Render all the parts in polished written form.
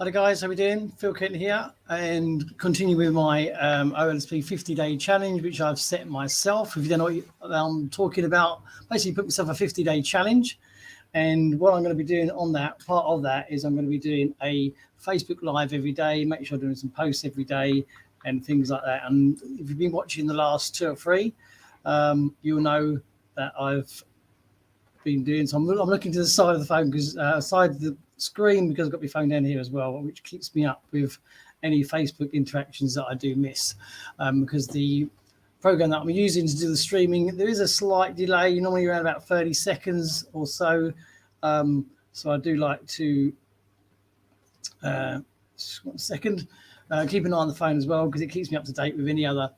Hi guys, how we doing? Phil Kent here, and continue with my OLSP 50-day challenge, which I've set myself. If you don't know what I'm talking about, basically put myself a 50-day challenge. And what I'm going to be doing on that, part of that, is I'm going to be doing a Facebook Live every day, make sure I'm doing some posts every day and things like that. And if you've been watching the last 2 or 3, you'll know that I've been doing. So I'm looking to the side of the phone because side of the screen because I've got my phone down here as well, which keeps me up with any Facebook interactions that I do miss. Because the program that I'm using to do the streaming, there is a slight delay, normally around about 30 seconds or so. So I do like to just 1 second, keep an eye on the phone as well because it keeps me up to date with any other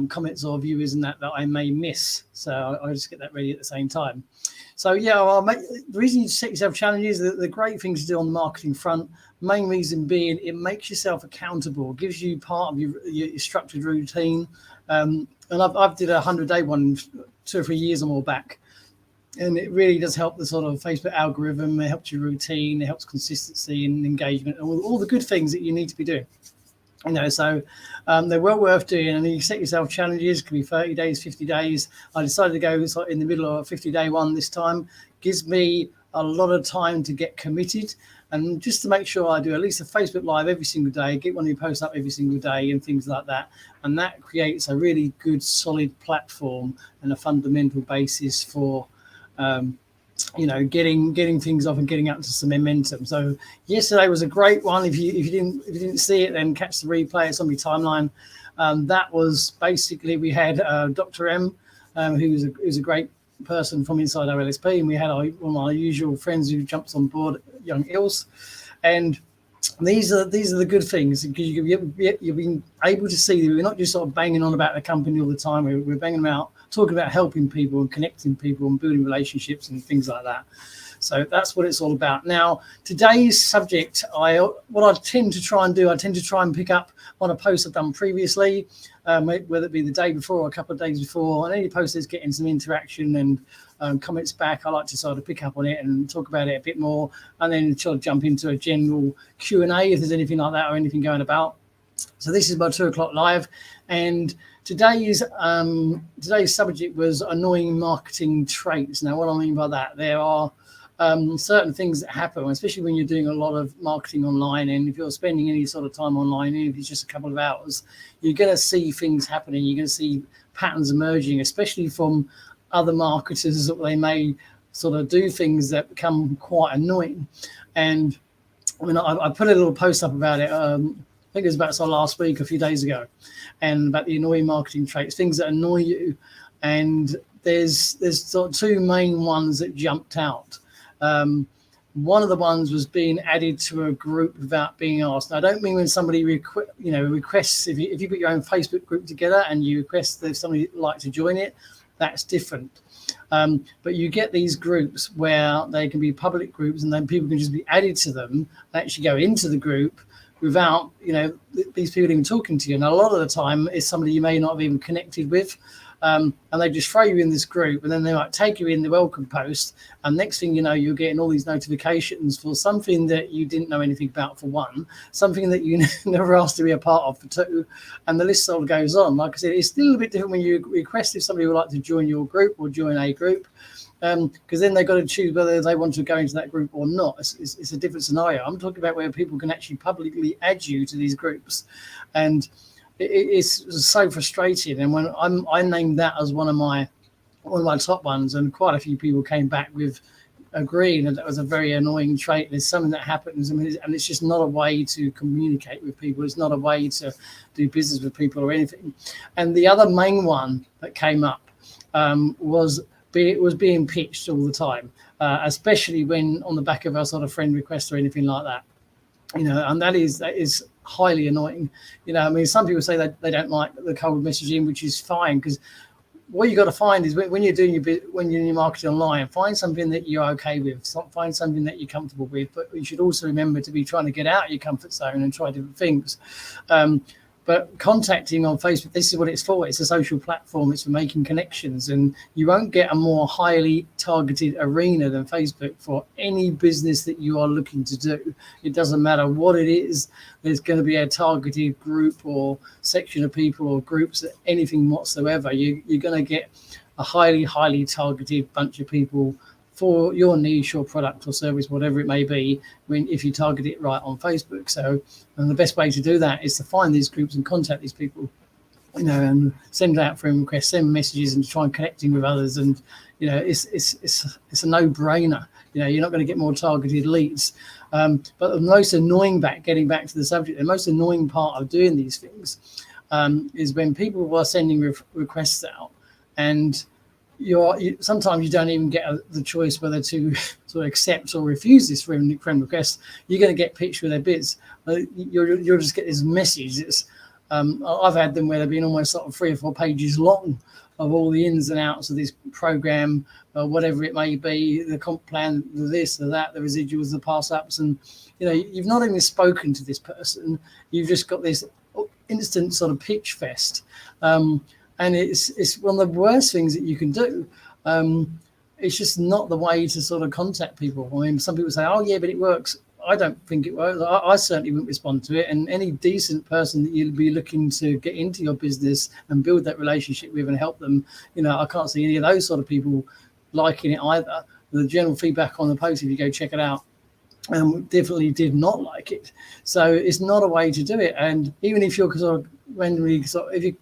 comments or viewers and that I may miss. So I just get that ready at the same time. So yeah, the reason you set yourself challenges, the great thing to do on the marketing front, main reason being it makes yourself accountable, gives you part of your structured routine. And I've did a 100-day one 2 or 3 years or more back. And it really does help the sort of Facebook algorithm. It helps your routine, it helps consistency and engagement, and all the good things that you need to be doing. So they're well worth doing, and you set yourself challenges. It can be 30 days, 50 days. I decided to go in the middle of a 50-day one this time. Gives me a lot of time to get committed, and just to make sure I do at least a Facebook Live every single day, get one of your posts up every single day and things like that. And that creates a really good, solid platform and a fundamental basis for getting things off and getting up to some momentum. So yesterday was a great one. If you didn't see it, then catch the replay. It's on my timeline. That was basically, we had Dr. M, who's a great person from inside OLSP, and we had one of our usual friends who jumps on board, Young Ills, and these are the good things because you've been able to see that we're not just sort of banging on about the company all the time. We're banging about talking about helping people and connecting people and building relationships and things like that. So that's what it's all about. Now, today's subject, what I tend to try and pick up on a post I've done previously, whether it be the day before or a couple of days before, and any post that's getting some interaction and comments back, I like to sort of pick up on it and talk about it a bit more, and then sort of jump into a general Q&A if there's anything like that or anything going about. So this is my 2 o'clock live, and today's subject was annoying marketing traits. Now, what I mean by that, there are certain things that happen, especially when you're doing a lot of marketing online, and if you're spending any sort of time online, even if it's just a couple of hours, you're going to see things happening. You're going to see patterns emerging, especially from other marketers, that they may sort of do things that become quite annoying. And I mean, I put a little post up about it. I think it was about last week, a few days ago, and about the annoying marketing traits, things that annoy you. And there's sort of 2 main ones that jumped out. One of the ones was being added to a group without being asked. Now, I don't mean when somebody requests, if you put your own Facebook group together and you request that somebody would like to join it, that's different. But you get these groups where they can be public groups, and then people can just be added to them. They actually go into the group without these people even talking to you. And a lot of the time it's somebody you may not have even connected with. And they just throw you in this group, and then they might take you in the welcome post, and next thing you know, you're getting all these notifications for something that you didn't know anything about, for one, something that you never asked to be a part of, for 2, and the list sort of goes on. Like I said, it's still a bit different when you request if somebody would like to join your group or join a group, because then they've got to choose whether they want to go into that group or not. It's a different scenario. I'm talking about where people can actually publicly add you to these groups, and it's so frustrating. And when I named that as one of my top ones, and quite a few people came back with agreeing that was a very annoying trait. There's something that happens, and it's just not a way to communicate with people. It's not a way to do business with people or anything. And the other main one that came up was being pitched all the time, especially when on the back of a sort of friend request or anything like that. And that is highly annoying. I mean, some people say that they don't like the cold messaging, which is fine, because what you got to find is when you're doing when you're in your marketing online, find something that you're okay with, find something that you're comfortable with. But you should also remember to be trying to get out of your comfort zone and try different things. But contacting on Facebook, this is what it's for. It's a social platform. It's for making connections. And you won't get a more highly targeted arena than Facebook for any business that you are looking to do. It doesn't matter what it is. There's going to be a targeted group or section of people or groups, anything whatsoever. You're going to get a highly targeted bunch of people for your niche or product or service, whatever it may be, if you target it right on Facebook. So, and the best way to do that is to find these groups and contact these people, and send out friend requests, send messages, and try and connecting with others. And it's a no-brainer. You're not going to get more targeted leads. But the most annoying getting back to the subject, the most annoying part of doing these things is when people are sending requests out, and sometimes you don't even get the choice whether to sort of accept or refuse this friend request. You're going to get pitched with their bids. You'll just get this message. I've had them where they've been almost sort of 3 or 4 pages long of all the ins and outs of this program, whatever it may be, the comp plan, the this, the that, the residuals, the pass ups, and you've not even spoken to this person. You've just got this instant sort of pitch fest. And it's one of the worst things that you can do. It's just not the way to sort of contact people. I mean, some people say, oh, yeah, but it works. I don't think it works. I certainly wouldn't respond to it. And any decent person that you'd be looking to get into your business and build that relationship with and help them, I can't see any of those sort of people liking it either. The general feedback on the post, if you go check it out, definitely did not like it. So it's not a way to do it. And even if you're sort of randomly, if you're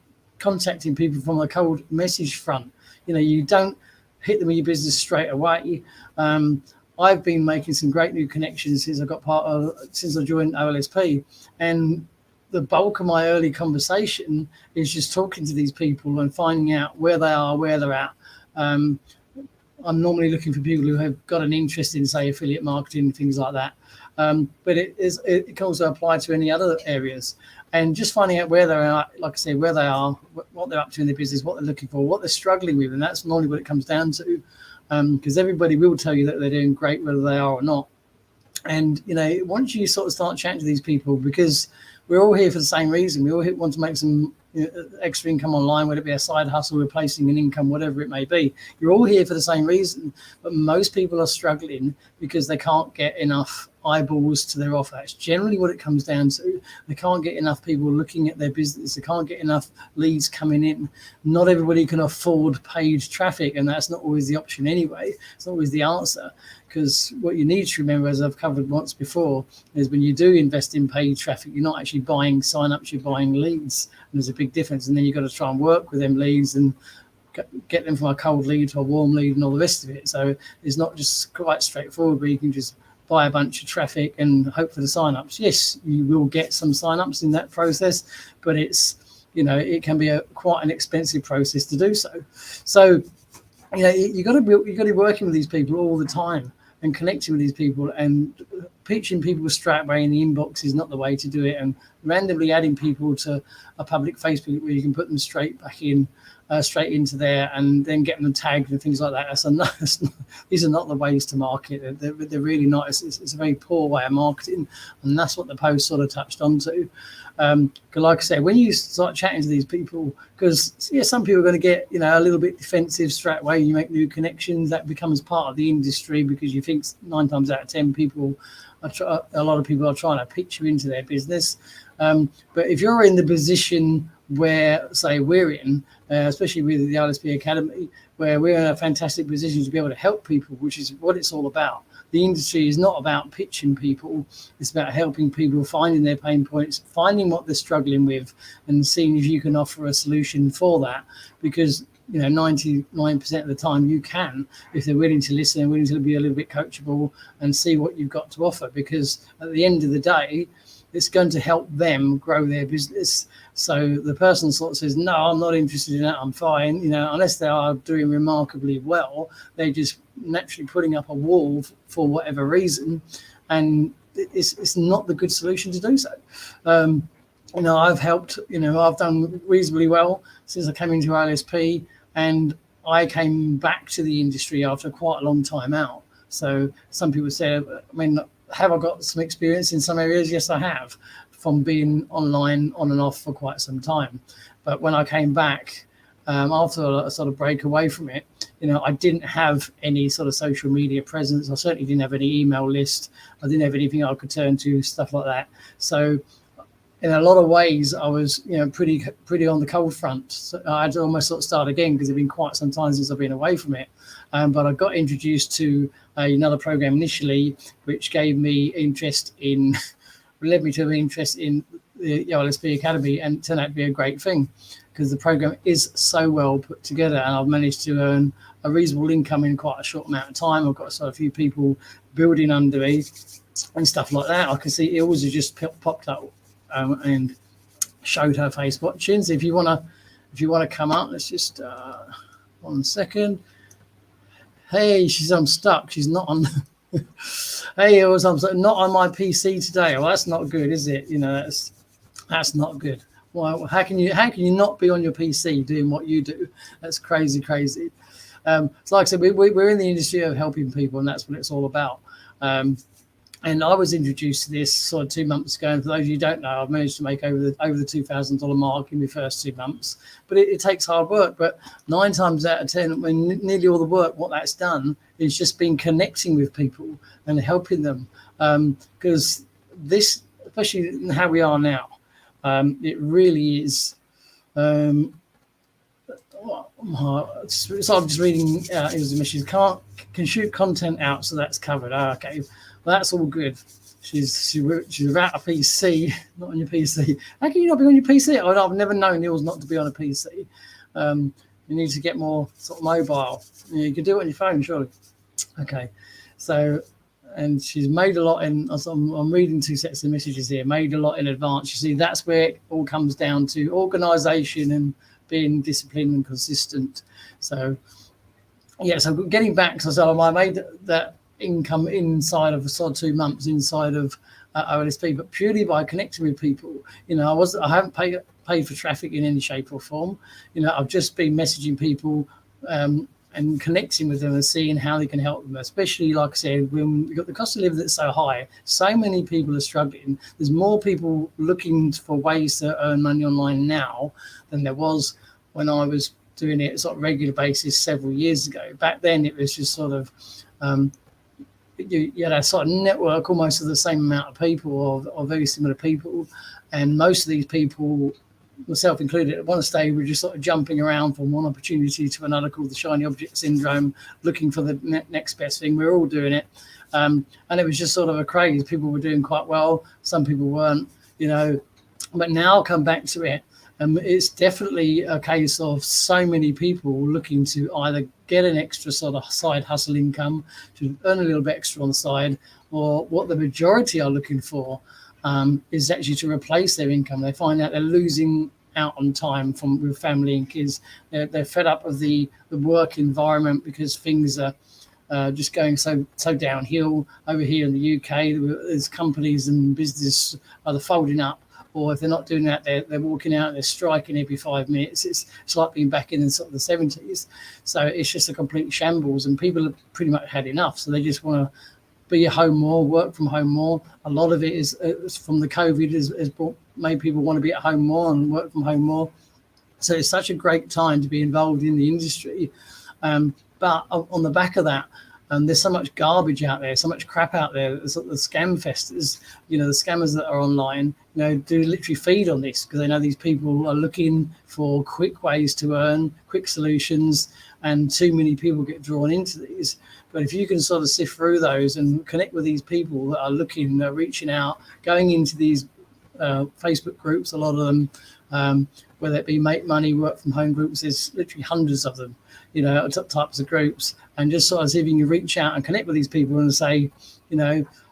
contacting people from a cold message front, you don't hit them with your business straight away. I've been making some great new connections since I joined OLSP, and the bulk of my early conversation is just talking to these people and finding out where they are, where they're at. I'm normally looking for people who have got an interest in, say, affiliate marketing, things like that. But it can also apply to any other areas. And just finding out where they are, like I say, where they are, what they're up to in their business, what they're looking for, what they're struggling with. And that's normally what it comes down to, because everybody will tell you that they're doing great, whether they are or not. And, once you sort of start chatting to these people, because we're all here for the same reason, we all want to make some extra income online, whether it be a side hustle, replacing an income, whatever it may be. You're all here for the same reason, but most people are struggling because they can't get enough eyeballs to their offer. That's generally what it comes down to. They can't get enough people looking at their business. They can't get enough leads coming in. Not everybody can afford paid traffic, and that's not always the option anyway. It's not always the answer, because what you need to remember, as I've covered once before, is when you do invest in paid traffic, you're not actually buying signups, you're buying leads. And there's a big difference. And then you've got to try and work with them leads and get them from a cold lead to a warm lead and all the rest of it. So it's not just quite straightforward where you can just buy a bunch of traffic and hope for the signups. Yes, you will get some signups in that process, but it's, it can be quite an expensive process to do so. So, you got to be working with these people all the time and connecting with these people, and pitching people straight away in the inbox is not the way to do it. And randomly adding people to a public Facebook where you can put them straight into there and then get them tagged and things like that. These are not the ways to market. They're really not. It's a very poor way of marketing, and that's what the post sort of touched onto. Like I said, when you start chatting to these people, because some people are going to get a little bit defensive straight away. You make new connections, that becomes part of the industry, because you think 9 times out of 10 a lot of people are trying to pitch you into their business. But if you're in the position where, say, we're in, especially with the OLSP Academy, where we're in a fantastic position to be able to help people, which is what it's all about. The industry is not about pitching people. It's about helping people, finding their pain points, finding what they're struggling with, and seeing if you can offer a solution for that. Because 99% of the time you can, if they're willing to listen and willing to be a little bit coachable and see what you've got to offer. Because at the end of the day, it's going to help them grow their business. So the person sort of says, no, I'm not interested in that, I'm fine. Unless they are doing remarkably well, they're just naturally putting up a wall for whatever reason. And it's not the good solution to do so. I've helped, I've done reasonably well since I came into OLSP, and I came back to the industry after quite a long time out. So some people say, have I got some experience in some areas? Yes, I have. from being online on and off for quite some time. But when I came back, after a sort of break away from it, I didn't have any sort of social media presence. I certainly didn't have any email list. I didn't have anything I could turn to, stuff like that. So in a lot of ways, I was, pretty on the cold front. So I had to almost sort of start again because it'd been quite some time since I've been away from it. But I got introduced to another program initially, which gave me interest in, led me to an interest in the OLSP Academy, and it turned out to be a great thing because the program is so well put together, and I've managed to earn a reasonable income in quite a short amount of time. I've got sort of a few people building under me and stuff like that. I can see Ilse has just popped up and showed her face watching. So if you wanna come up, let's just 1 second. Hey, I'm stuck. She's not on. Hey, Ilse, I'm not on my PC today. Well, that's not good, is it? That's not good. Well, how can you not be on your PC doing what you do? That's crazy. So like I said, we're in the industry of helping people, and that's what it's all about. And I was introduced to this sort of 2 months ago. And for those of you who don't know, I've managed to make over the $2,000 mark in the first 2 months. But it takes hard work. But 9 times out of 10, when nearly all the work, what that's done is just been connecting with people and helping them. Because this, especially in how we are now, it really is. So I'm just reading. It was a mission. Can shoot content out, so that's covered. Okay, well that's all good. She's without a PC, not on your PC. How can you not be on your PC? I've never known Neil's not to be on a PC. You need to get more sort of mobile. You can do it on your phone, surely. Okay, so. And she's made a lot in. I'm reading 2 sets of messages here. Made a lot in advance. You see, that's where it all comes down to organisation and being disciplined and consistent. So, yeah. So getting back, so I made that income inside of sort of 2 months inside of OLSP, but purely by connecting with people. I haven't paid for traffic in any shape or form. I've just been messaging people. And connecting with them and seeing how they can help them, especially, like I said, when we've got the cost of living that's so high, so many people are struggling. There's more people looking for ways to earn money online now than there was when I was doing it sort of regular basis several years ago. Back then, it was just sort of, you had a sort of network almost of the same amount of people or very similar people. And most of these people, myself included, at one stage we're just sort of jumping around from one opportunity to another, called the shiny object syndrome, looking for the next best thing. We're all doing it, and it was just sort of a craze. People were doing quite well, some people weren't, but now I'll come back to it. It's definitely a case of so many people looking to either get an extra sort of side hustle income, to earn a little bit extra on the side, or what the majority are looking for is actually to replace their income. They find out they're losing out on time with family and kids. They're fed up of the work environment because things are just going so downhill over here in the UK. There's companies and business either folding up, or if they're not doing that, they're walking out and they're striking every 5 minutes. It's like being back in sort of the 70s. So it's just a complete shambles, and people have pretty much had enough. So they just want to be at home more, work from home more. A lot of it is from the COVID has made people want to be at home more and work from home more. So it's such a great time to be involved in the industry. But on the back of that, there's so much garbage out there, so much crap out there. There's the scam festers, the scammers that are online, do literally feed on this because they know these people are looking for quick ways to earn, quick solutions, and too many people get drawn into these. But if you can sort of sift through those and connect with these people that are looking, reaching out, going into these Facebook groups, a lot of them, whether it be make money, work from home groups, there's literally hundreds of them, types of groups, and just sort of see if you can reach out and connect with these people and say,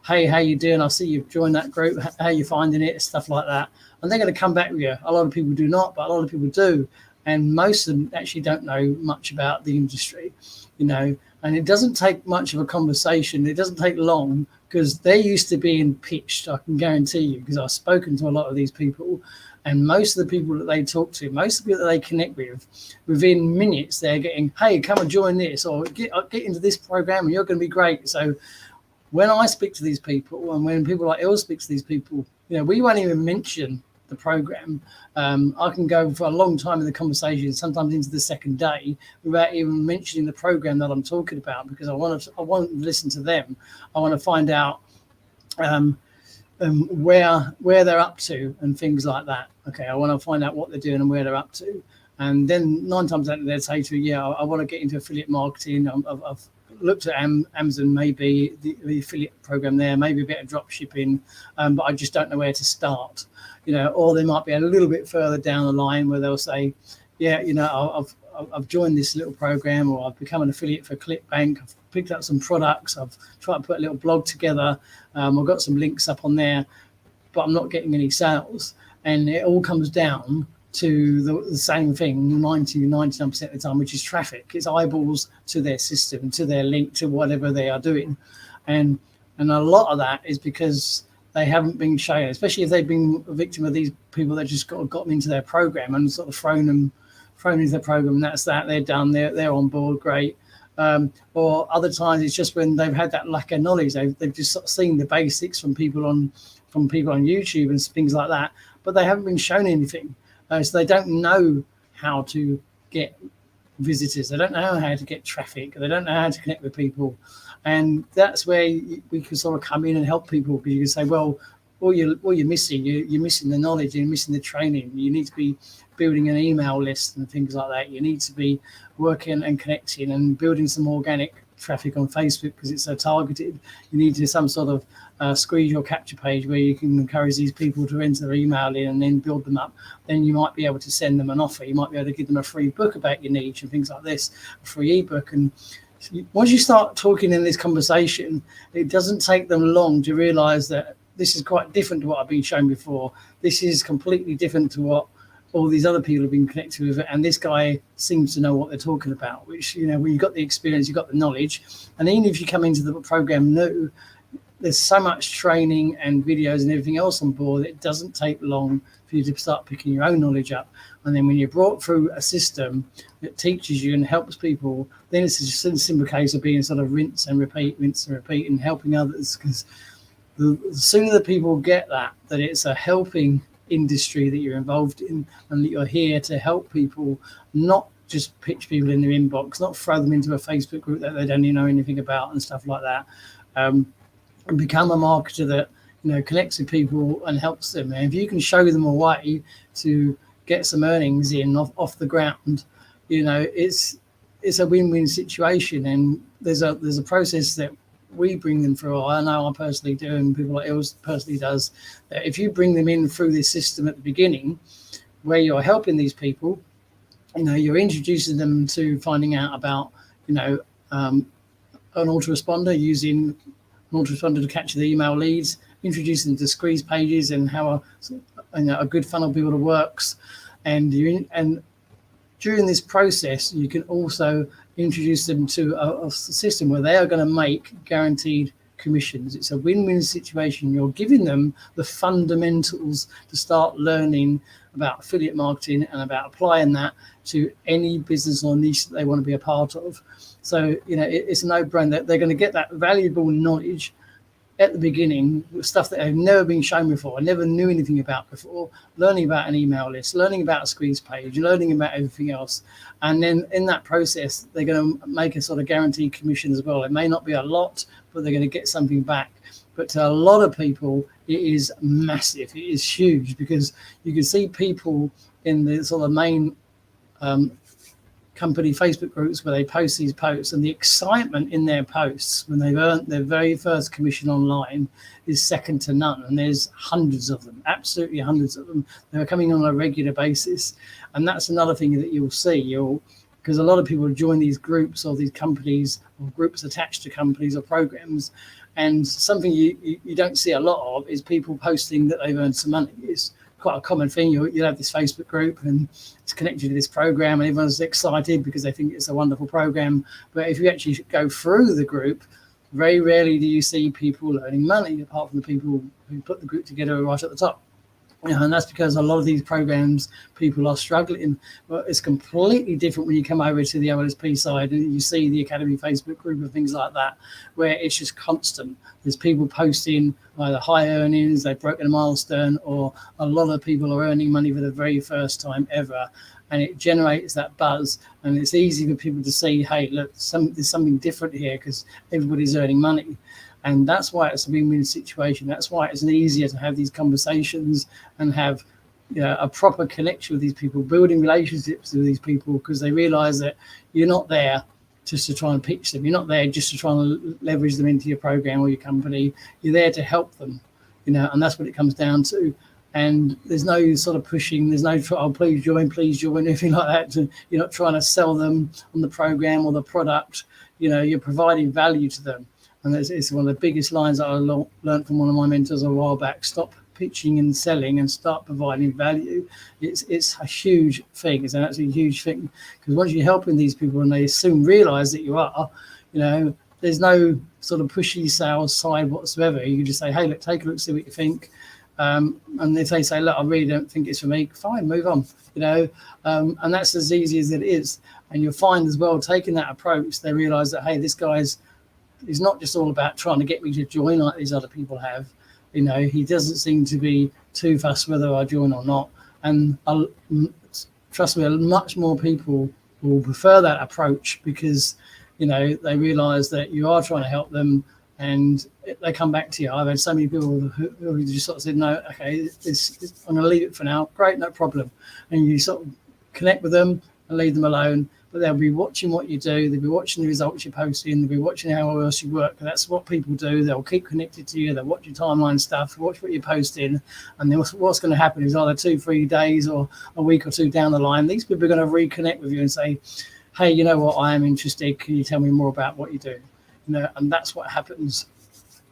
hey, how you doing? I see you've joined that group. How you finding it? Stuff like that. And they're going to come back with you. A lot of people do not, but a lot of people do. And most of them actually don't know much about the industry, and it doesn't take much of a conversation. It doesn't take long because they're used to being pitched, I can guarantee you, because I've spoken to a lot of these people, and most of the people that they talk to, most of the people that they connect with, within minutes, they're getting, hey, come and join this, or get into this program and you're going to be great. So when I speak to these people, and when people like Els speak to these people, we won't even mention the program. I can go for a long time in the conversation, sometimes into the second day, without even mentioning the program that I'm talking about, because I want to listen to them. I want to find out where they're up to and things like that. Okay, I want to find out what they're doing and where they're up to. And then 9 times out of 10, they'd say to me, I want to get into affiliate marketing. I've looked at Amazon, maybe the affiliate program there, maybe a bit of drop shipping, but I just don't know where to start. Or they might be a little bit further down the line where they'll say, I've joined this little program, or I've become an affiliate for ClickBank. I've picked up some products. I've tried to put a little blog together. I've got some links up on there, but I'm not getting any sales. And it all comes down to the same thing 99% of the time, which is traffic. It's eyeballs to their system, to their link, to whatever they are doing. And a lot of that is because they haven't been shown, especially if they've been a victim of these people that just got them into their program and sort of thrown into their program, and that's that. They're done. They're on board. Great. Or other times it's just when they've had that lack of knowledge. They've just sort of seen the basics from people on YouTube and things like that, but they haven't been shown anything. So they don't know how to get visitors. They don't know how to get traffic. They don't know how to connect with people. And that's where we can sort of come in and help people, because you can say, well, all you're missing, you're missing the knowledge, you're missing the training. You need to be building an email list and things like that. You need to be working and connecting and building some organic traffic on Facebook, because it's so targeted. You need to do some sort of squeeze or capture page where you can encourage these people to enter their email in and then build them up. Then you might be able to send them an offer. You might be able to give them a free book about your niche and things like this, a free ebook. And once you start talking in this conversation, it doesn't take them long to realize that this is quite different to what I've been shown before. This is completely different to what all these other people have been connected with, and this guy seems to know what they're talking about, which, when you've got the experience, you've got the knowledge. And even if you come into the program new, there's so much training and videos and everything else on board, it doesn't take long for you to start picking your own knowledge up. And then when you're brought through a system that teaches you and helps people, then it's just a simple case of being sort of rinse and repeat, and helping others. Because the sooner the people get that it's a helping industry that you're involved in, and that you're here to help people, not just pitch people in their inbox, not throw them into a Facebook group that they don't even know anything about and stuff like that, and become a marketer that connects with people and helps them. And if you can show them a way to get some earnings in off the ground, it's a win-win situation. And there's a process that we bring them through. I know I personally do, and people like Els personally does. That if you bring them in through this system at the beginning, where you're helping these people, you're introducing them to finding out about, an autoresponder, using an autoresponder to capture the email leads, introducing them to squeeze pages and how a good funnel builder works, and during this process, you can also introduce them to a system where they are going to make guaranteed commissions. It's a win-win situation. You're giving them the fundamentals to start learning about affiliate marketing and about applying that to any business or niche that they want to be a part of. So, it's a no-brainer. They're going to get that valuable knowledge at the beginning, stuff that they've never been shown before, never knew anything about before, learning about an email list, learning about a squeeze page, learning about everything else. And then in that process, they're going to make a sort of guaranteed commission as well. It may not be a lot, but they're going to get something back. But to a lot of people, it is massive. It is huge, because you can see people in the sort of main company Facebook groups where they post these posts, and the excitement in their posts when they've earned their very first commission online is second to none. And there's hundreds of them, absolutely hundreds of them. They're coming on a regular basis. And that's another thing that you'll see. Because a lot of people join these groups or these companies or groups attached to companies or programs. And something you don't see a lot of is people posting that they've earned some money. It's quite a common thing. You'll have this Facebook group and it's connected to this program, and everyone's excited because they think it's a wonderful program. But if you actually go through the group, very rarely do you see people earning money, apart from the people who put the group together right at the top. And that's because a lot of these programs, people are struggling. Well, it's completely different when you come over to the OLSP side and you see the Academy Facebook group and things like that, where it's just constant. There's people posting either high earnings, they've broken a milestone, or a lot of people are earning money for the very first time ever. And it generates that buzz. And it's easy for people to see, hey, look, there's something different here because everybody's earning money. And that's why it's a win-win situation. That's why it's easier to have these conversations and have a proper connection with these people, building relationships with these people, because they realize that you're not there just to try and pitch them. You're not there just to try and leverage them into your program or your company. You're there to help them, and that's what it comes down to. And there's no sort of pushing. There's no, oh, please join, anything like that. You're not trying to sell them on the program or the product. You're providing value to them. And it's one of the biggest lines that I learned from one of my mentors a while back. Stop pitching and selling and start providing value. It's a huge thing. It's an absolutely huge thing, because once you're helping these people and they soon realize that you are, there's no sort of pushy sales side whatsoever. You can just say, hey, look, take a look, see what you think. And if they say, look, I really don't think it's for me, fine, move on, and that's as easy as it is. And you'll find as well, taking that approach, they realize that, hey, this guy's not just all about trying to get me to join like these other people have. He doesn't seem to be too fussed whether I join or not. And trust me, much more people will prefer that approach, because, they realize that you are trying to help them and they come back to you. I've had so many people who just sort of said, no, okay, I'm going to leave it for now. Great, no problem. And you sort of connect with them and leave them alone. But they'll be watching what you do. They'll be watching the results you're posting. They'll be watching how else you work. And that's what people do. They'll keep connected to you. They'll watch your timeline stuff, watch what you're posting. And then what's going to happen is either 2-3 days or a week or two down the line, these people are going to reconnect with you and say, hey, you know what, I am interested. Can you tell me more about what you do? And that's what happens.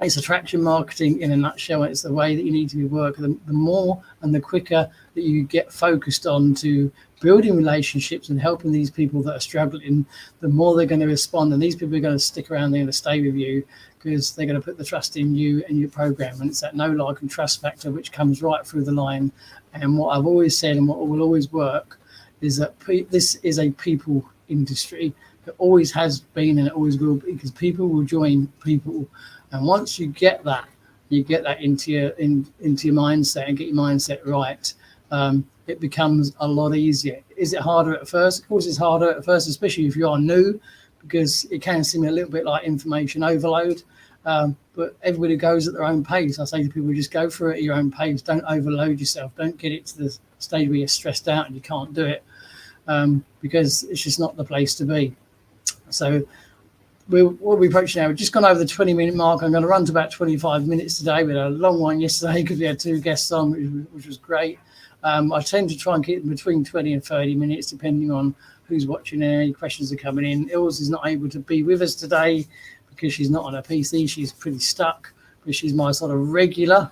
It's attraction marketing in a nutshell. It's the way that you need to be working. The more and the quicker that you get focused on to building relationships and helping these people that are struggling, the more they're going to respond. And these people are going to stick around, they're going to stay with you, because they're going to put the trust in you and your program. And it's that know, like, and trust factor which comes right through the line. And what I've always said and what will always work is that this is a people industry. It always has been and it always will be, because people will join people. And once you get that into your mindset and get your mindset right, it becomes a lot easier. Is it harder at first? Of course, it's harder at first, especially if you are new, because it can seem a little bit like information overload. But everybody goes at their own pace. I say to people, just go through it at your own pace. Don't overload yourself. Don't get it to the stage where you're stressed out and you can't do it, because it's just not the place to be. So we'll be approaching now. We've just gone over the 20-minute mark. I'm going to run to about 25 minutes today. We had a long one yesterday because we had 2 guests on, which was great. I tend to try and keep them between 20 and 30 minutes, depending on who's watching and any questions are coming in. Ilse is not able to be with us today because she's not on her PC. She's pretty stuck, but she's my sort of regular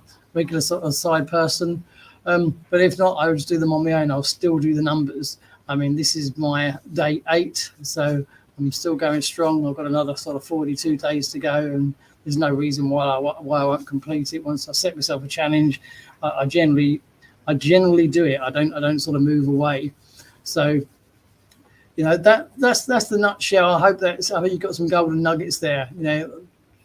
sort of side person. But if not, I would just do them on my own. I'll still do the numbers. I mean, this is my day 8, so I'm still going strong. I've got another sort of 42 days to go, and there's no reason why I won't complete it. Once I set myself a challenge, I generally do it. I don't sort of move away. So, that's the nutshell. I hope you've got some golden nuggets there.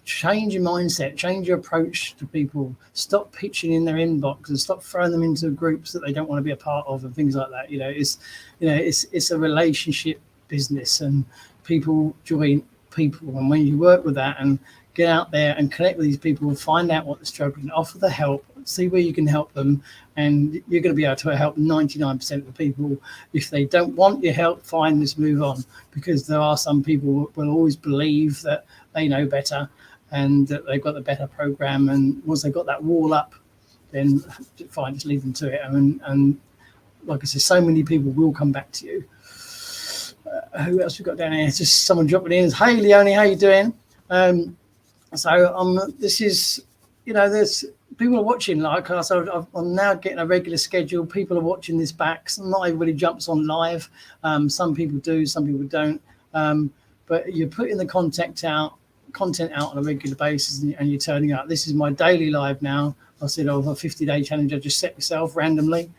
Change your mindset, change your approach to people. Stop pitching in their inbox and stop throwing them into groups that they don't want to be a part of and things like that. It's a relationship business, and people join people. And when you work with that and get out there and connect with these people, find out what they're struggling, offer the help, see where you can help them, and you're going to be able to help 99% of the people. If they don't want your help, fine, just move on, because there are some people who will always believe that they know better and that they've got the better program, and once they've got that wall up, then fine, just leave them to it. And like I said, so many people will come back to you. Who else we got down here? It's just someone dropping in. Hey, Leonie, how you doing? This is, there's people are watching. Like I said, I'm now getting a regular schedule. People are watching this back. Not everybody jumps on live. Some people do, some people don't. But you're putting the contact out content out on a regular basis and you're turning up. This is my daily live now. I said, of a 50-day challenge I just set myself randomly.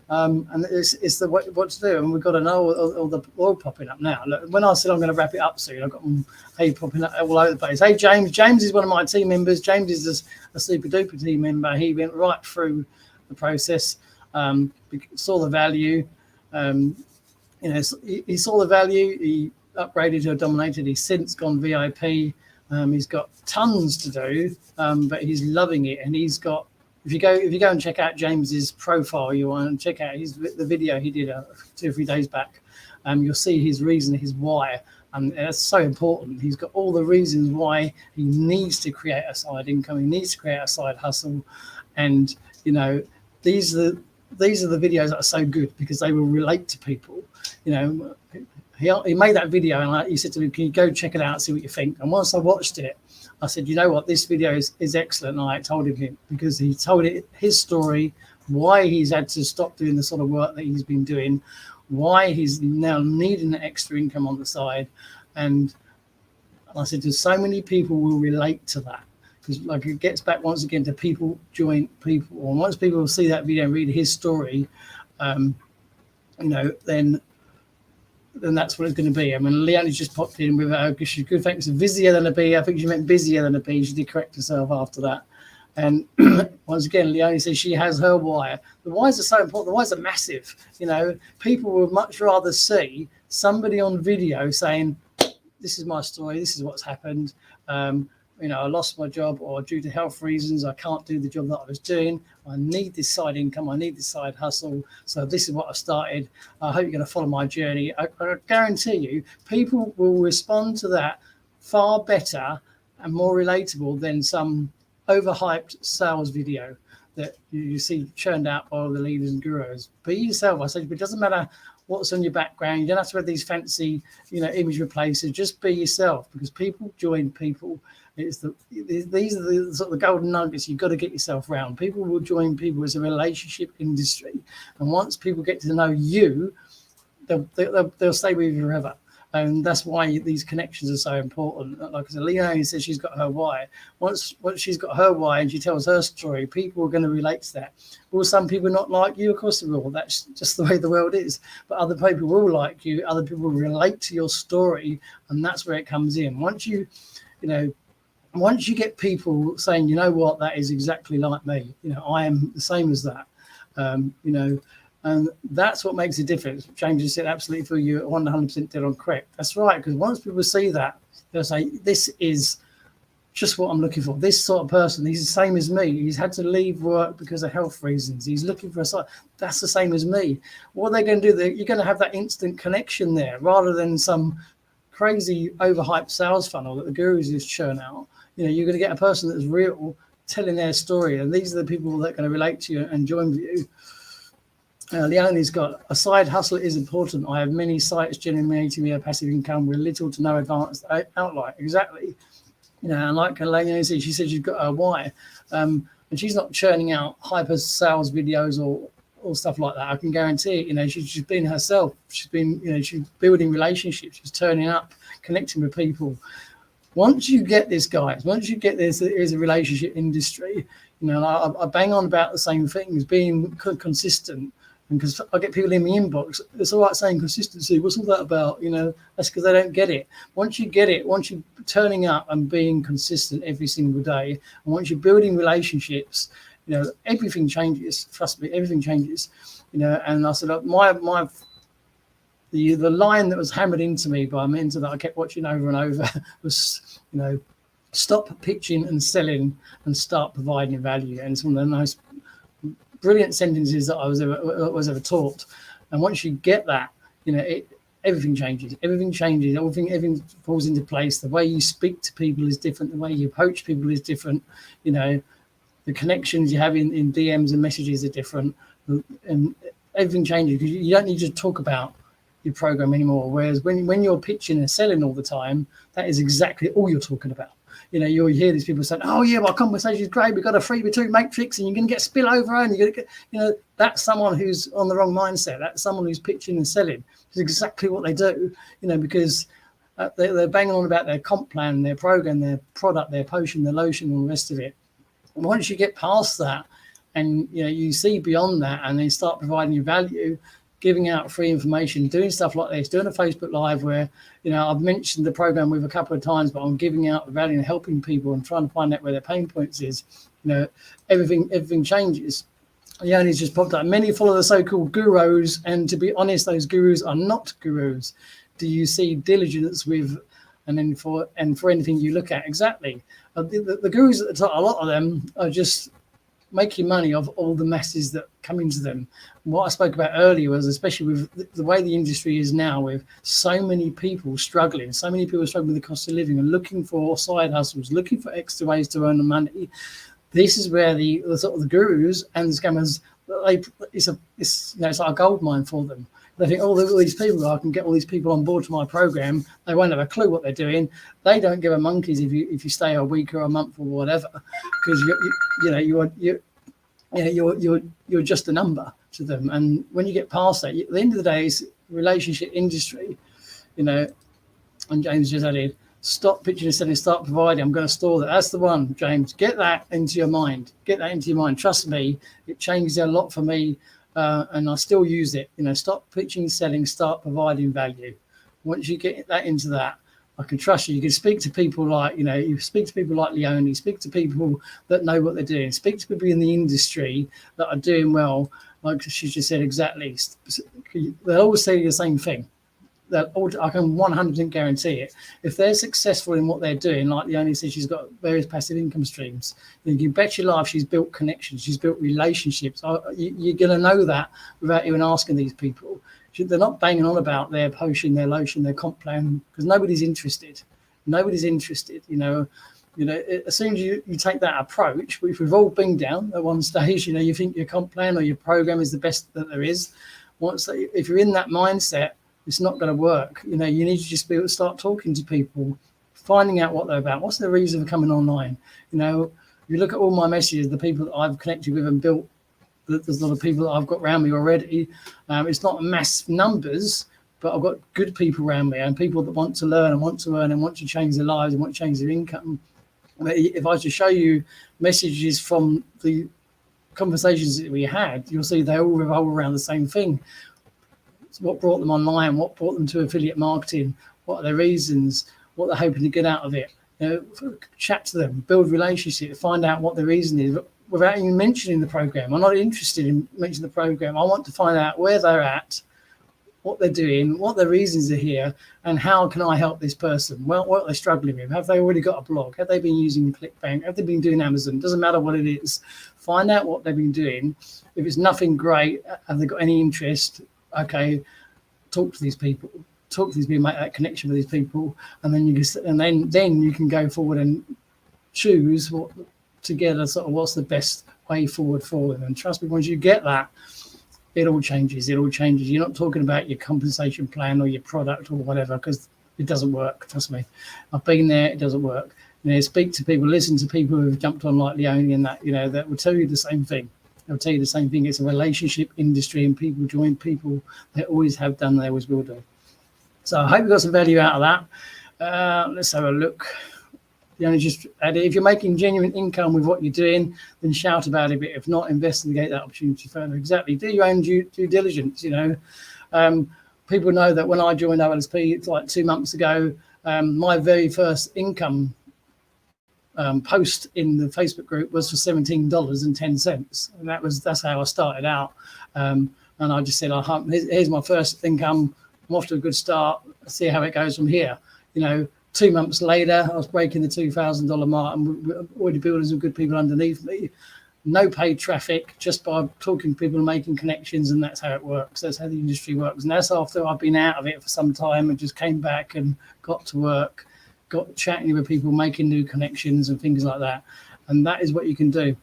And it's the what to do. And we've got to know all the oil popping up now. Look, when I said I'm going to wrap it up soon, I've got them popping up all over the place. Hey, James. James is one of my team members. James is a super duper team member. He went right through the process, saw the value. He saw the value. He upgraded to a dominated. He's since gone VIP. He's got tons to do, but he's loving it. And he's got, if you go and check out James's profile, you want to check out the video he did 2 or 3 days back. You'll see his reason, his why, and that's so important. He's got all the reasons why he needs to create a side income. He needs to create a side hustle, and these are the videos that are so good because they will relate to people. He made that video and he said to me, "Can you go check it out, see what you think?" And once I watched it, I said, "You know what? This video is excellent." And I told him because he told his story, why he's had to stop doing the sort of work that he's been doing, why he's now needing the extra income on the side. And I said, "There's so many people will relate to that." Because it gets back once again to people join people. And once people see that video and read his story, then that's what it's going to be. I mean, Leonie's just popped in with she's good. Thanks. Busier than a bee. I think she meant busier than a bee. She did correct herself after that. And once again, Leonie says she has her why. The whys are so important. The whys are massive. People would much rather see somebody on video saying, "This is my story. This is what's happened. I lost my job, or due to health reasons, I can't do the job that I was doing. I need this side income. I need this side hustle. So this is what I started. I hope you're going to follow my journey." I guarantee you, people will respond to that far better and more relatable than some overhyped sales video that you see churned out by all the leaders and gurus. Be yourself. I said, it doesn't matter what's on your background. You don't have to have these fancy, image replacers. Just be yourself, because people join people. These are the sort of the golden nuggets you've got to get yourself around. People will join people. It's a relationship industry, and once people get to know you, they'll stay with you forever. And that's why these connections are so important. Like I said, Leonie says she's got her why. Once she's got her why and she tells her story, people are going to relate to that. Will some people not like you? Of course they will. That's just the way the world is. But other people will like you. Other people will relate to your story, and that's where it comes in. Once you get people saying, "You know what, that is exactly like me. I am the same as that." And that's what makes a difference. James, you said absolutely for you 100% dead on correct. That's right, because once people see that, they'll say, "This is just what I'm looking for. This sort of person, he's the same as me. He's had to leave work because of health reasons. He's looking for a site. That's the same as me." What are they going to do? You're going to have that instant connection there, rather than some crazy overhyped sales funnel that the gurus just churn out. You're going to get a person that's real, telling their story, and these are the people that are going to relate to you and join with you. Leonie's got, "A side hustle is important. I have many sites generating me a passive income with little to no advanced outline." Exactly. And like Leonie said, she said she's got a why. And she's not churning out hyper sales videos or stuff like that. I can guarantee it. She's been herself. She's been, she's building relationships. She's turning up, connecting with people. Once you get this, guys, once you get this, there is a relationship industry. I bang on about the same things, being consistent. And because I get people in my inbox, it's all right saying consistency. What's all that about? That's because they don't get it. Once you get it, once you're turning up and being consistent every single day, and once you're building relationships, everything changes. Trust me, everything changes. And I said, the line that was hammered into me by a mentor that I kept watching over and over was, stop pitching and selling and start providing value. And it's one of the most brilliant sentences that I was ever taught. And once you get that, everything changes. Everything changes. Everything falls into place. The way you speak to people is different. The way you approach people is different. The connections you have in DMs and messages are different, and everything changes because you don't need to talk about your program anymore. Whereas when you're pitching and selling all the time, that is exactly all you're talking about. You'll hear these people saying, "Oh yeah, my conversation is great. We've got a 3x2 matrix, and you're going to get spillover, and you're going to get," that's someone who's on the wrong mindset. That's someone who's pitching and selling. It's exactly what they do, because They're banging on about their comp plan, their program, their product, their potion, their lotion, all the rest of it. And once you get past that, and you see beyond that, and then start providing you value, giving out free information, doing stuff like this, doing a Facebook Live where, I've mentioned the program with a couple of times, but I'm giving out the value and helping people and trying to find out where their pain points is. Everything changes. Leonie's just popped up. Many follow the so-called gurus, and to be honest, those gurus are not gurus. Do you see diligence with, and then for anything you look at? Exactly. The gurus at the top, a lot of them are just making money off all the masses that come into them. What I spoke about earlier was, especially with the way the industry is now, with so many people struggling with the cost of living and looking for side hustles, looking for extra ways to earn the money. This is where the sort of the gurus and the scammers, it's like a gold mine for them. They think, all these people, I can get all these people on board to my program. They won't have a clue what they're doing. They don't give a monkeys if you stay a week or a month or whatever, because you're just a number to them. And when you get past that, at the end of the day, it's relationship industry, And James just added, stop pitching and selling, start providing. I'm going to store that. That's the one, James. Get that into your mind. Trust me, it changed a lot for me. And I still use it. Stop pitching, selling, start providing value. Once you get that into that, I can trust you. You can speak to people like, you speak to people like Leonie, speak to people that know what they're doing, speak to people in the industry that are doing well. Like she just said, exactly. They'll always say the same thing. I can 100% guarantee it. If they're successful in what they're doing, like Leonie said, she's got various passive income streams. You can bet your life she's built connections, she's built relationships. You're going to know that without even asking these people. They're not banging on about their potion, their lotion, their comp plan, because nobody's interested. As soon as you take that approach, which we've all been down at one stage, you think your comp plan or your program is the best that there is. If you're in that mindset, it's not going to work. You need to just be able to start talking to people, finding out what they're about. What's the reason for coming online? You look at all my messages, the people that I've connected with and built, there's a lot of people that I've got around me already. It's not massive numbers, but I've got good people around me and people that want to learn and want to earn and want to change their lives and want to change their income. If I just show you messages from the conversations that we had, you'll see they all revolve around the same thing. What brought them online, what brought them to affiliate marketing, what are their reasons, what they're hoping to get out of it. Chat to them, build relationships, find out what the reason is without even mentioning the program. I'm not interested in mentioning the program. I want to find out where they're at, what they're doing, what their reasons are here, and how can I help this person? Well, what are they struggling with? Have they already got a blog? Have they been using ClickBank? Have they been doing Amazon? Doesn't matter what it is. Find out what they've been doing. If it's nothing great, have they got any interest? Okay, talk to these people, make that connection with these people, and then you can go forward and choose what together sort of what's the best way forward for them. And trust me, once you get that, it all changes. You're not talking about your compensation plan or your product or whatever, because it doesn't work. Trust me, I've been there. It doesn't work. Speak to people, listen to people who've jumped on like Leonie and that, that will tell you the same thing. They'll tell you the same thing. It's a relationship industry, and people join people. They always have done. They always will do. So I hope you got some value out of that. Let's have a look. Just added, if you're making genuine income with what you're doing, then shout about it. But if not, investigate that opportunity further. Exactly. Do your own due diligence. People know that when I joined OLSP, it's like 2 months ago, my very first income post in the Facebook group was for $17.10, and that's how I started out. And I just said, here's my first income. I'm off to a good start. Let's see how it goes from here. 2 months later, I was breaking the $2,000 mark, and we're already building some good people underneath me. No paid traffic, just by talking to people and making connections, and that's how it works. That's how the industry works, and that's after I've been out of it for some time and just came back and got to work. Got chatting with people, making new connections and things like that. And that is what you can do.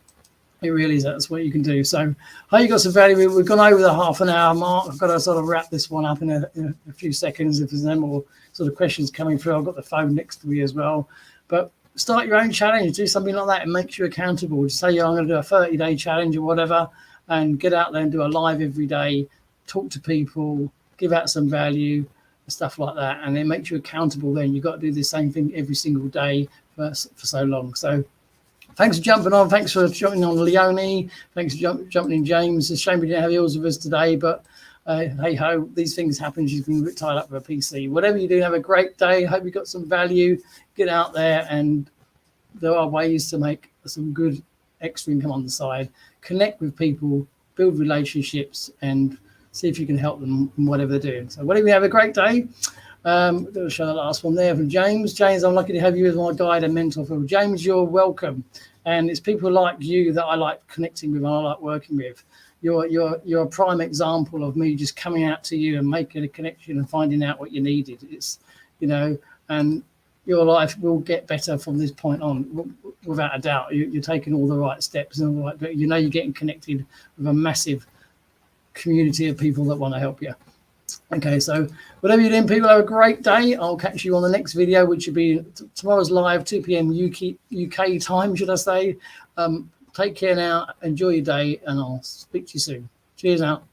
It really is. That's what you can do. So I hope you got some value. We've gone over the half an hour mark. I've got to sort of wrap this one up in a few seconds. If there's no more sort of questions coming through, I've got the phone next to me as well. But start your own challenge. Do something like that. It makes you accountable. Just say, I'm going to do a 30-day challenge or whatever, and get out there and do a live every day. Talk to people. Give out some value. stuff like that, and it makes you accountable. Then you've got to do the same thing every single day for so long. So thanks for jumping on. Thanks for jumping on, Leonie. Thanks for jumping in, James. It's a shame we didn't have yours with us today, but hey ho, these things happen. She's been a bit tied up with a PC. Whatever you do, have a great day. Hope you got some value. Get out there, and there are ways to make some good extra income on the side. Connect with people, build relationships, and see if you can help them in whatever they're doing. So whatever you have a great day. I'll show the last one there from James. James, I'm lucky to have you as my guide and mentor. For James, you're welcome. And it's people like you that I like connecting with and I like working with. You're a prime example of me just coming out to you and making a connection and finding out what you needed. It's, and your life will get better from this point on, without a doubt. You're taking all the right steps, and you're getting connected with a massive community of people that want to help you. Okay, so whatever you're doing, people, have a great day. I'll catch you on the next video, which will be tomorrow's live, 2 p.m. UK time, should I say. Take care now, enjoy your day, and I'll speak to you soon. Cheers out.